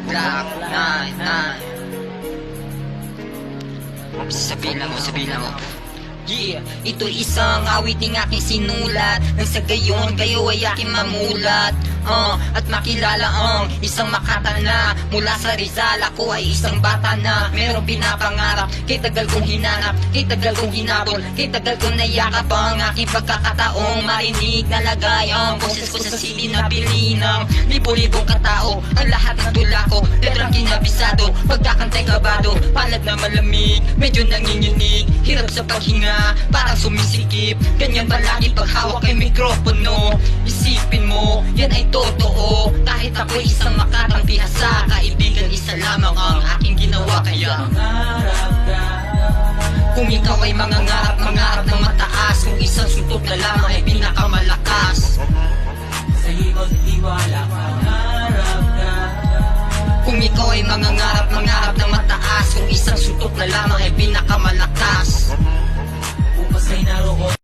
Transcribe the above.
Black 99. Sabihin mo. Yeah, ito'y isang awit ng aking sinulat nang sa gayon kayo ay aking mamulat at makilala ang isang Makata na mula sa Rizal. Ako ay isang bata na merong pinapangarap. Kay tagal kong hinanap, kay tagal kong hinabol, kay tagal kong nayakap ang aking pagkakataong marinig na lagay ang boses ko sa silid na pili ng libo-libong katao. Ang lahat ng tula ko, letrang kinabisado, pagkakantay kabado, palad na malamig, medyo nanginginig, hirap sa paghinga, parang sumisikip. Ganyan palagi paghawak ay mikropono. Isipin mo, yan ay totoo. Kahit ako'y isang Makatang bihasa, kaibigan isa lamang ang aking ginawa. Kaya kung ikaw ay mangarap ng mataas, kung isang suntok na lamang ay pinakamalakas. Sa hibang tiwala, mangarap ka. Kung ikaw ay mangarap ng mataas, kung isang suntok na lamang ay pinakamalakas.